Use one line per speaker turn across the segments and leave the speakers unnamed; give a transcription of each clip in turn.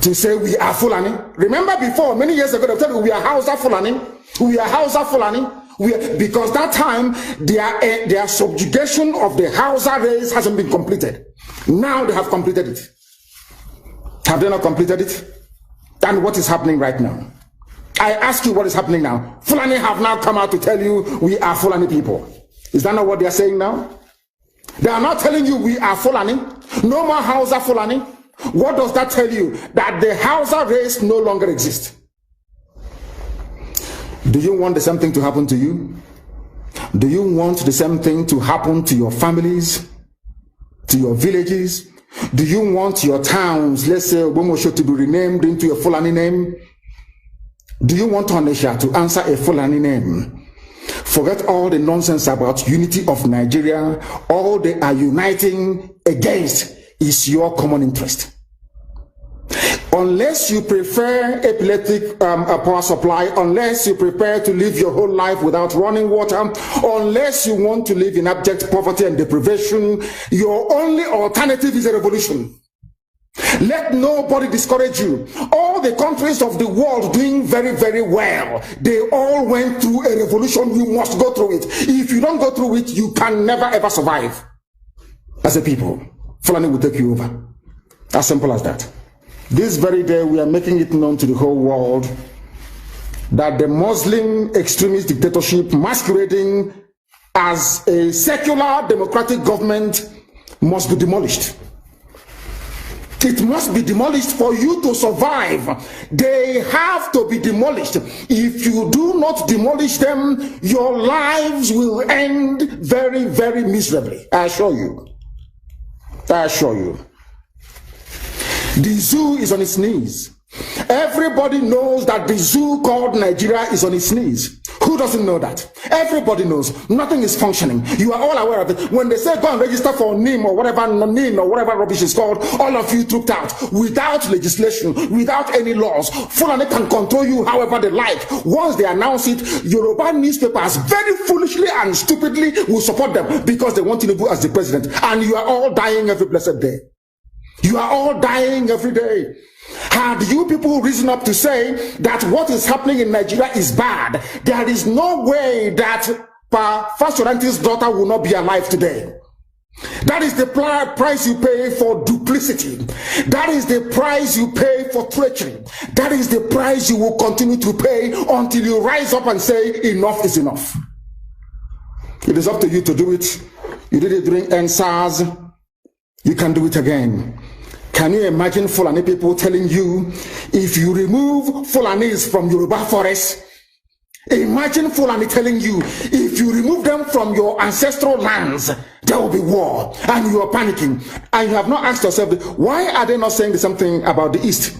to say we are Fulani. Remember before, many years ago, they told you we are Hausa Fulani. We are Hausa Fulani. Because that time, their subjugation of the Hausa race hasn't been completed. Now they have completed it. Have they not completed it? And what is happening right now? I ask you what is happening now. Fulani have now come out to tell you we are Fulani people. Is that not what they are saying now? They are not telling you we are Fulani. No more Hausa Fulani. What does that tell you? That the Hausa race no longer exists. Do you want the same thing to happen to you? Do you want the same thing to happen to your families, to your villages? Do you want your towns, let's say Ogbomoso, to be renamed into a Fulani name? Do you want Onitsha to answer a Fulani name? Forget all the nonsense about unity of Nigeria. All they are uniting against is your common interest. Unless you prefer epileptic power supply, unless you prepare to live your whole life without running water, unless you want to live in abject poverty and deprivation, your only alternative is a revolution. Let nobody discourage you. All the countries of the world doing very, very well, they all went through a revolution. You must go through it. If you don't go through it, you can never ever survive as a people. Fulani will take you over. As simple as that. This very day, we are making it known to the whole world that the Muslim extremist dictatorship masquerading as a secular democratic government must be demolished. It must be demolished for you to survive. They have to be demolished. If you do not demolish them, your lives will end very, very miserably. I assure you. I assure you. The zoo is on its knees. Everybody knows that the zoo called Nigeria is on its knees. Who doesn't know that? Everybody knows. Nothing is functioning. You are all aware of it. When they say go and register for NIM or whatever, NIN or whatever rubbish is called, all of you trooped out without legislation, without any laws. Fulani can control you however they like. Once they announce it, Yoruba newspapers very foolishly and stupidly will support them because they want Tinubu as the president. And you are all dying every blessed day. You are all dying every day. Had you people risen up to say that what is happening in Nigeria is bad, there is no way that Fashoranti's daughter will not be alive today. That is the price you pay for duplicity. That is the price you pay for treachery. That is the price you will continue to pay until you rise up and say enough is enough. It is up to you to do it. You did it during NSAS. You can do it again. Can you imagine Fulani people telling you, if you remove Fulanis from Yoruba forest, imagine Fulani telling you, if you remove them from your ancestral lands, there will be war, and you are panicking. And you have not asked yourself, why are they not saying the same thing about the East?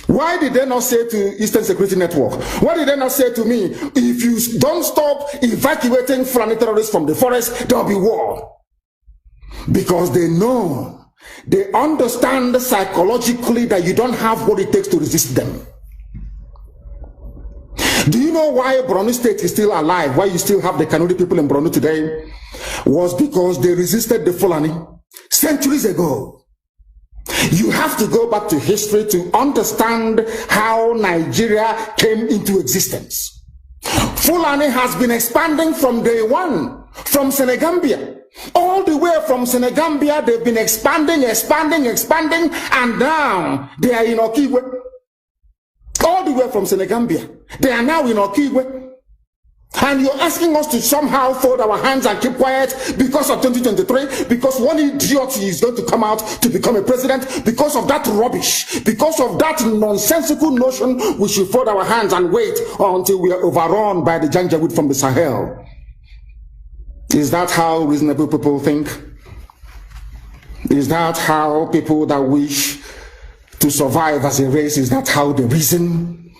Why did they not say to Eastern Security Network? Why did they not say to me, if you don't stop evacuating Fulani terrorists from the forest, there will be war? Because they know, they understand psychologically that you don't have what it takes to resist them. Do you know why Borno State is still alive? Why you still have the Kanuri people in Borno today? Was because they resisted the Fulani centuries ago. You have to go back to history to understand how Nigeria came into existence. Fulani has been expanding from day one, from Senegambia. All the way from Senegambia, they've been expanding, and now they are in Okigwe. All the way from Senegambia, they are now in Okigwe. And you're asking us to somehow fold our hands and keep quiet because of 2023, because one idiot is going to come out to become a president. Because of that rubbish, because of that nonsensical notion, we should fold our hands and wait until we are overrun by the Janjaweed from the Sahel. Is that how reasonable people think? Is that how people that wish to survive as a race, is that how they reason?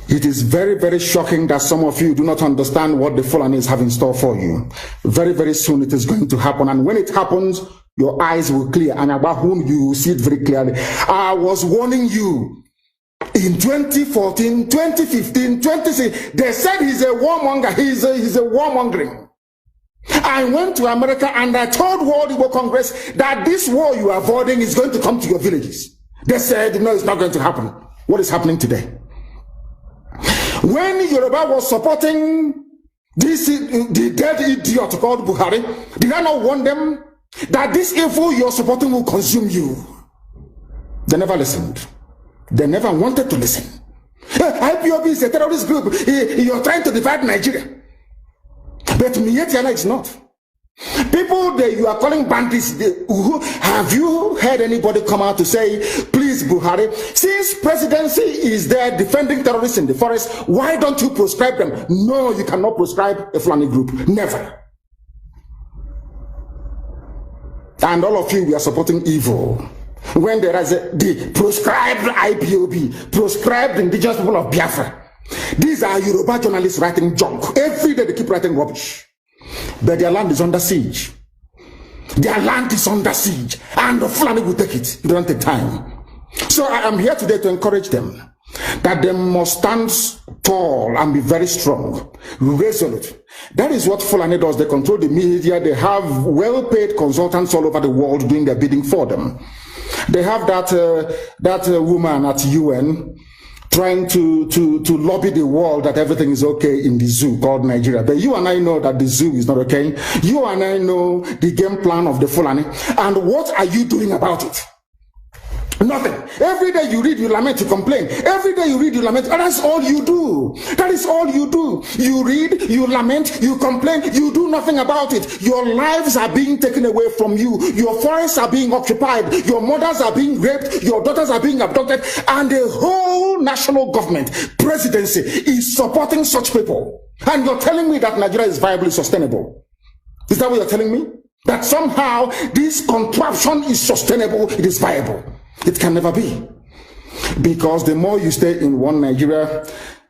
It is very, very shocking that some of you do not understand what the Fulanis have in store for you. Very, very soon it is going to happen. And when it happens, your eyes will clear. And about whom you will see it very clearly. I was warning you. In 2014, 2015, 2016, they said he's a warmonger. He's a warmongering. I went to America and I told World Igbo Congress that this war you are avoiding is going to come to your villages. They said, no, it's not going to happen. What is happening today? When Yoruba was supporting the dead idiot called Buhari, did I not warn them that this evil you're supporting will consume you? They never listened. They never wanted to listen. IPOB is a terrorist group. You're trying to divide Nigeria. But Mietiala is not. People that you are calling bandits, have you heard anybody come out to say, please Buhari, since presidency is there defending terrorists in the forest, why don't you proscribe them? No, you cannot proscribe a Fulani group. Never. And all of you, we are supporting evil. When there is the proscribed IPOB, proscribed indigenous people of Biafra. These are Yoruba journalists writing junk. Every day they keep writing rubbish. But their land is under siege. Their land is under siege. And the Fulani will take it. They don't take time. So I am here today to encourage them that they must stand tall and be very strong, resolute. That is what Fulani does. They control the media. They have well-paid consultants all over the world doing their bidding for them. They have that woman at UN trying to lobby the world that everything is okay in the zoo called Nigeria. But you and I know that the zoo is not okay. You and I know the game plan of the Fulani. And what are you doing about it? Nothing. Every day you read, you lament, you complain. Every day you read, you lament. And that's all you do. That is all you do. You read, you lament, you complain. You do nothing about it. Your lives are being taken away from you. Your forests are being occupied. Your mothers are being raped. Your daughters are being abducted. And the whole national government, presidency, is supporting such people. And you're telling me that Nigeria is viably sustainable. Is that what you're telling me? That somehow this contraption is sustainable, it is viable. It can never be. Because the more you stay in one Nigeria,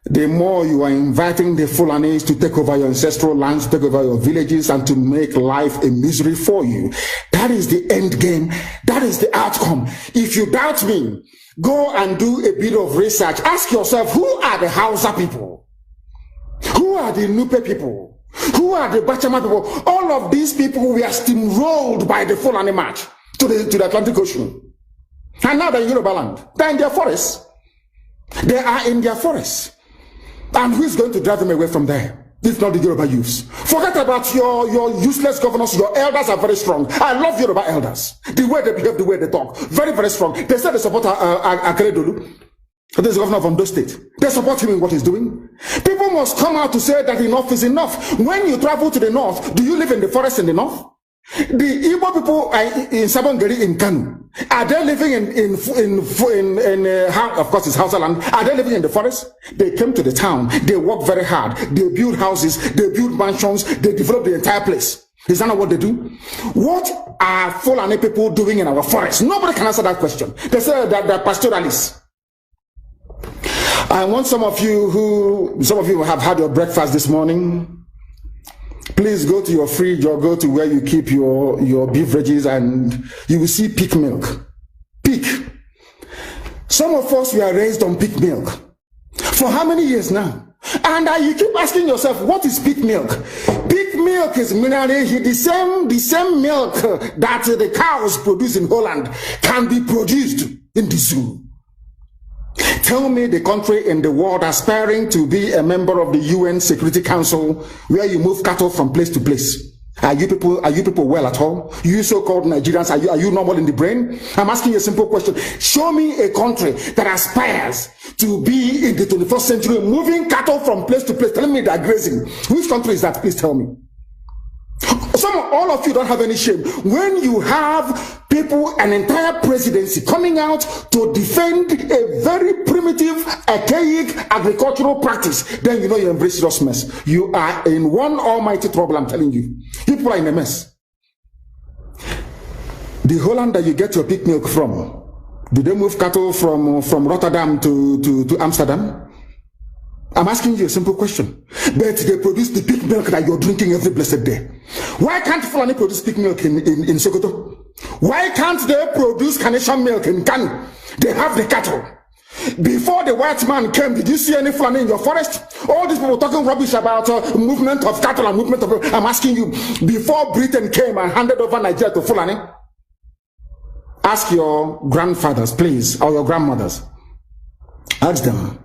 the more you are inviting the Fulanis to take over your ancestral lands, take over your villages, and to make life a misery for you. That is the end game. That is the outcome. If you doubt me, go and do a bit of research. Ask yourself, who are the Hausa people? Who are the Nupe people? Who are the Bachama people? All of these people were steamrolled by the Fulani march to the Atlantic Ocean. And now they're in Yoruba land. They're in their forests. They are in their forests. And who is going to drive them away from there? If not the Yoruba youths. Forget about your useless governors. Your elders are very strong. I love Yoruba elders. The way they behave, the way they talk. Very, very strong. They said they support Akeredolu. This is the governor of Ondo State. They support him in what he's doing. People must come out to say that enough is enough. When you travel to the north, do you live in the forest in the north? The Igbo people in Sabongeri in Kanu, are they living of course it's Hausa land, are they living in the forest? They came to the town, they work very hard, they build houses, they build mansions, they develop the entire place. Is that not what they do? What are Fulani people doing in our forest? Nobody can answer that question. They say that they're pastoralists. I want some of you have had your breakfast this morning. Please go to your fridge or go to where you keep your beverages and you will see peak milk. Peak. Some of us were raised on peak milk. For how many years now? And you keep asking yourself, what is peak milk? Peak milk is minerally the same milk that the cows produce in Holland can be produced in the zoo. Tell me the country in the world aspiring to be a member of the UN Security Council where you move cattle from place to place. Are you people well at all? You so-called Nigerians, are you normal in the brain? I'm asking you a simple question. Show me a country that aspires to be in the 21st century moving cattle from place to place. Telling me they're grazing. Which country is that? Please tell me. All of you don't have any shame. When you have people, an entire presidency coming out to defend a very primitive, archaic agricultural practice, then you know you embrace serious mess. You are in one almighty trouble, I'm telling you. People are in a mess. The Holland that you get your pig milk from, do they move cattle from Rotterdam to Amsterdam? I'm asking you a simple question. But they produce the pig milk that you're drinking every blessed day. Why can't Fulani produce pig milk in Sokoto? Why can't they produce Carnation milk in Kanu? They have the cattle. Before the white man came, did you see any Fulani in your forest? All these people talking rubbish about movement of cattle and movement of... I'm asking you, before Britain came and handed over Nigeria to Fulani, Ask your grandfathers, please, or your grandmothers. Ask them.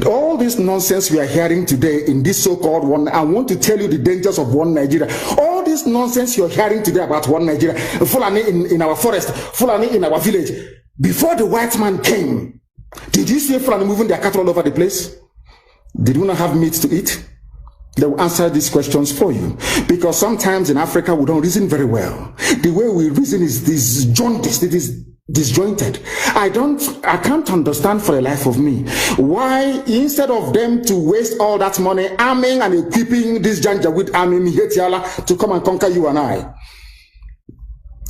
All this nonsense we are hearing today in this so-called one, I want to tell you the dangers of one Nigeria. All this nonsense you're hearing today about one Nigeria, Fulani in our forest, Fulani in our village. Before the white man came, did you see Fulani moving their cattle all over the place? Did we not have meat to eat? They will answer these questions for you. Because sometimes in Africa, we don't reason very well. The way we reason is disjointed. I can't understand for the life of me why, instead of them to waste all that money arming and equipping this Janjaweed army Mihetiala to come and conquer you and I,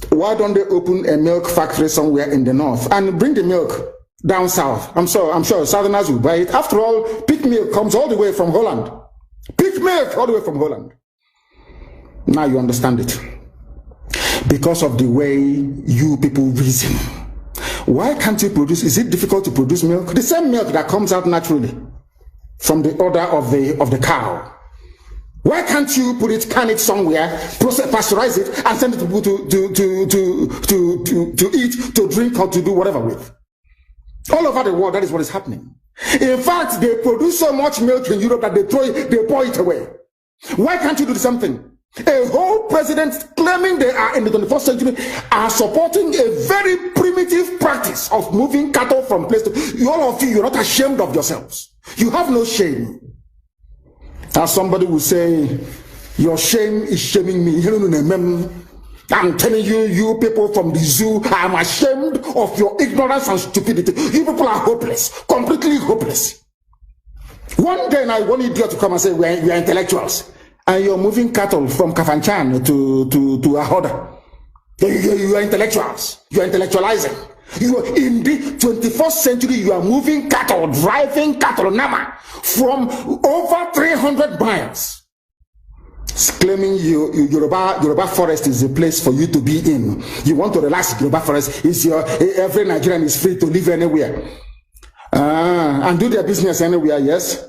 why don't they open a milk factory somewhere in the north and bring the milk down south? I'm sure Southerners will buy it. After all, pig milk comes all the way from Holland. Pig milk all the way from Holland. Now you understand it. Because of the way you people reason. Why can't you produce? Is it difficult to produce milk? The same milk that comes out naturally from the udder of the cow. Why can't you can it somewhere, pasteurize it, and send it to people to eat, to drink, or to do whatever with? All over the world, that is what is happening. In fact, they produce so much milk in Europe that they pour it away. Why can't you do the same thing? A whole president claiming they are in the 21st century are supporting a very primitive practice of moving cattle from place to... All of you, you're not ashamed of yourselves. You have no shame. As somebody will say, your shame is shaming me. I'm telling you, you people from the zoo, I'm ashamed of your ignorance and stupidity. You people are hopeless, completely hopeless. One day now, one idiot to come and say, we are intellectuals. And you're moving cattle from Kafanchan to Ahoda. You are intellectuals. You are intellectualizing. You are in the 21st century, you are moving cattle, driving cattle, Nama, from over 300 miles. Claiming Yoruba forest is a place for you to be in. You want to relax, Yoruba forest is every Nigerian is free to live anywhere. And do their business anywhere, yes.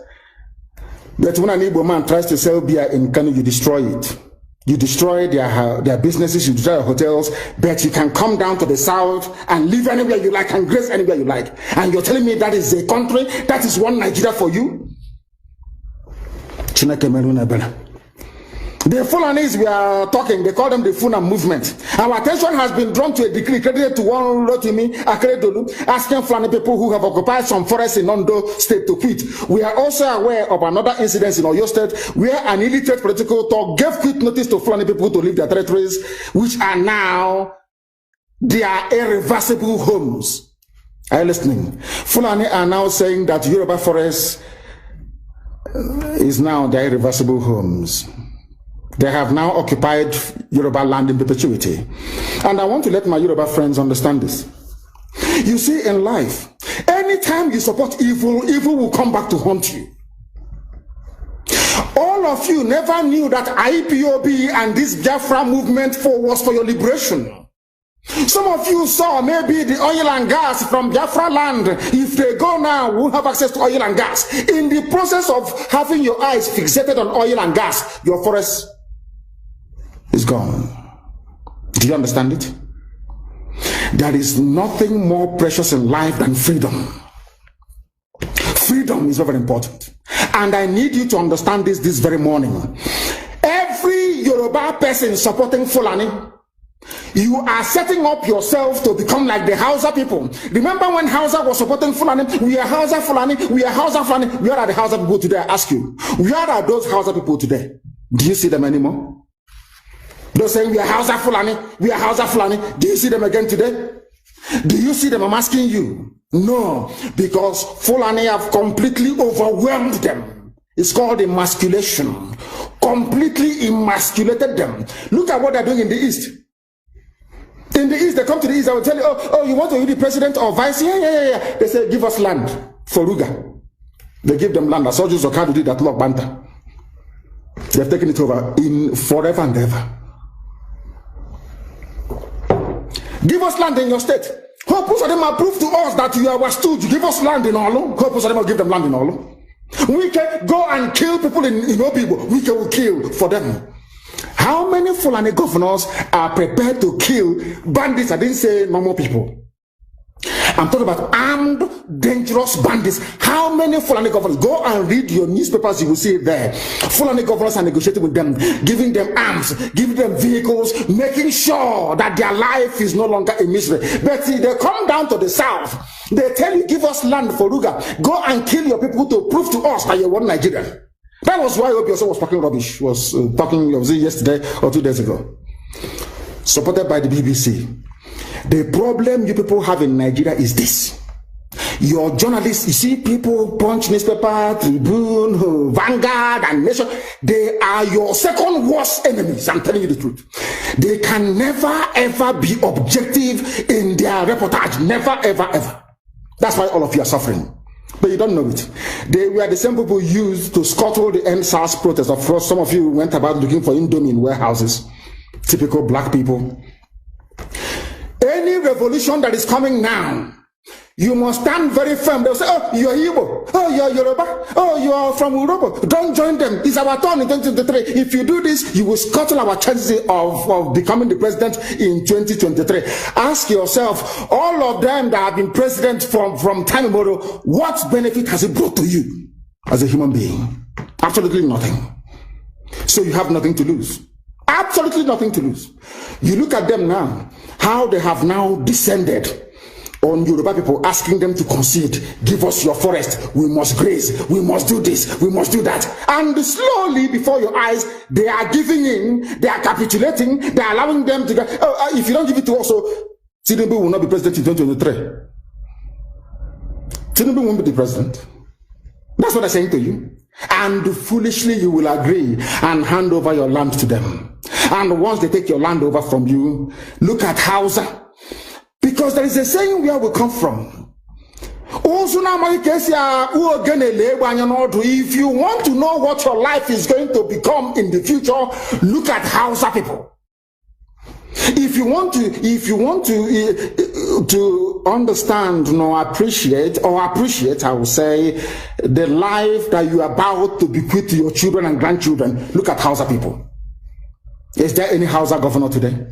But when an Igbo man tries to sell beer in Kano, you destroy it. You destroy their businesses, you destroy their hotels, but you can come down to the south and live anywhere you like and grace anywhere you like. And you're telling me that is a country, that is one Nigeria for you? The Fulanis we are talking, they call them the Funa movement. Our attention has been drawn to a decree credited to one Rotimi Akeredolu, asking Fulani people who have occupied some forests in Ondo State to quit. We are also aware of another incident in Oyo State where an illiterate political talk gave quick notice to Fulani people to leave their territories, which are now their irreversible homes. Are you listening? Fulani are now saying that Yoruba forest is now their irreversible homes. They have now occupied Yoruba land in perpetuity. And I want to let my Yoruba friends understand this. You see, in life, anytime you support evil, evil will come back to haunt you. All of you never knew that IPOB and this Biafra movement was for your liberation. Some of you saw maybe the oil and gas from Biafra land. If they go now, we'll have access to oil and gas. In the process of having your eyes fixated on oil and gas, your forest is gone. Do you understand it? There is nothing more precious in life than freedom. Freedom is very important. And I need you to understand this very morning. Every Yoruba person supporting Fulani, you are setting up yourself to become like the Hausa people. Remember when Hausa was supporting Fulani? We are Hausa Fulani, we are Hausa Fulani. Where are the Hausa people today? I ask you. Where are those Hausa people today? Do you see them anymore? They're saying we are Hausa Fulani, we are Hausa Fulani. Do you see them again today? Do you see them? I'm asking you. No, because Fulani have completely overwhelmed them. It's called emasculation. Completely emasculated them. Look at what they're doing in the East. In the East, they come to the East, I will tell you, oh, you want to be the president or vice? Yeah. They say, give us land for Ruga. They give them land. As soldiers of Kadu did that Lord Banta. They've taken it over in forever and ever. Give us land in your state. Hope of them prove to us that you are our stooge. Give us land in Olu. Hope of them will give them land in Olu. We can go and kill people in Obibo. We can kill for them. How many Fulani governors are prepared to kill bandits? I didn't say normal people. I'm talking about armed, dangerous bandits. How many Fulani governors? Go and read your newspapers, you will see it there. Fulani governors are negotiating with them, giving them arms, giving them vehicles, making sure that their life is no longer a misery. But see, they come down to the south. They tell you, give us land for Ruga. Go and kill your people to prove to us that you're one Nigerian. That was why Obiose was talking rubbish, was yesterday or 2 days ago. Supported by the BBC. The problem you people have in Nigeria is this. Your journalists, you see people, Punch newspaper, Tribune, Vanguard, and Nation, they are your second worst enemies. I'm telling you the truth. They can never ever be objective in their reportage. Never ever ever. That's why all of you are suffering. But you don't know it. They were the same people used to scuttle the NSAS protest. Of course, some of you went about looking for Indomie in warehouses. Typical black people. Any revolution that is coming now, you must stand very firm. They'll say, oh, you're Igbo. Oh, you're Yoruba. Oh, you're from Europe. Don't join them. It's our turn in 2023. If you do this, you will scuttle our chances of becoming the president in 2023. Ask yourself, all of them that have been president from time immemorial, what benefit has it brought to you as a human being? Absolutely nothing. So you have nothing to lose. Absolutely nothing to lose. You look at them now, how they have now descended on Yoruba people, asking them to concede, give us your forest, we must graze, we must do this, we must do that. And slowly before your eyes, they are giving in, they are capitulating, they are allowing them to go, if you don't give it to us, Tinubu will not be president in 2023. Tinubu won't be the president. That's what I'm saying to you. And foolishly you will agree and hand over your land to them. And once they take your land over from you, look at Hausa. Because there is a saying where we come from. If you want to know what your life is going to become in the future, look at Hausa people. If you want to understand, appreciate, I will say, the life that you are about to bequeath to your children and grandchildren, look at Hausa people. Is there any Hausa governor today?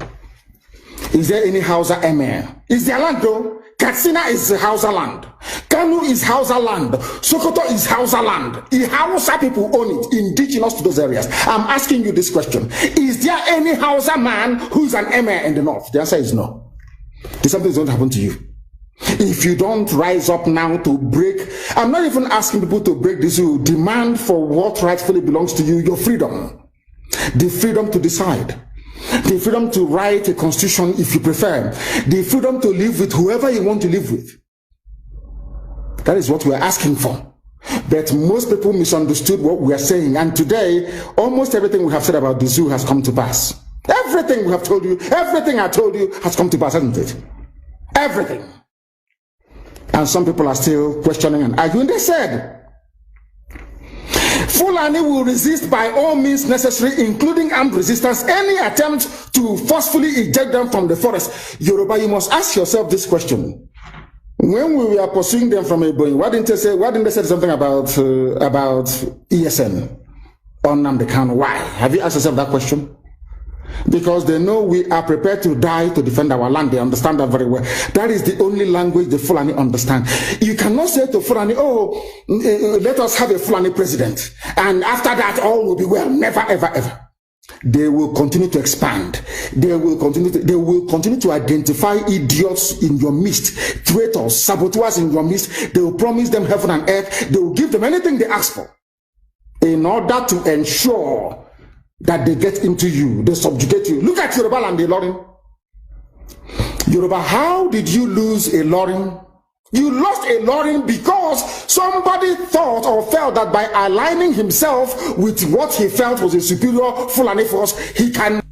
Is there any Hausa emir? Is there land though? Katsina is Hausa land. Kanu is Hausa land. Sokoto is Hausa land. The Hausa people own it, indigenous to those areas. I'm asking you this question. Is there any Hausa man who's an emir in the north? The answer is no. Something's going to happen to you. If you don't rise up now to break, I'm not even asking people to break this rule. Demand for what rightfully belongs to you, your freedom. The freedom to decide. The freedom to write a constitution if you prefer. The freedom to live with whoever you want to live with. That is what we are asking for. But most people misunderstood what we are saying. And today, almost everything we have said about the zoo has come to pass. Everything we have told you, everything I told you has come to pass, hasn't it? Everything. And some people are still questioning and arguing. They said, Fulani will resist by all means necessary, including armed resistance, any attempt to forcefully eject them from the forest. Yoruba, you must ask yourself this question. When we were pursuing them from Ebonyi, why didn't they say something about ESN on Nnamdi Kanu? Why? Have you asked yourself that question? Because they know we are prepared to die to defend our land. They understand that very well. That is the only language the Fulani understand. You cannot say to Fulani, let us have a Fulani president, and after that all will be well. Never, ever, ever. They will continue to expand. They will continue to identify idiots in your midst, traitors, saboteurs in your midst. They will promise them heaven and earth. They will give them anything they ask for in order to ensure that they get into you, they subjugate you. Look at Yoruba and the Ilorin. Yoruba, how did you lose a Ilorin? You lost a Ilorin because somebody thought or felt that by aligning himself with what he felt was a superior Fulani force, he can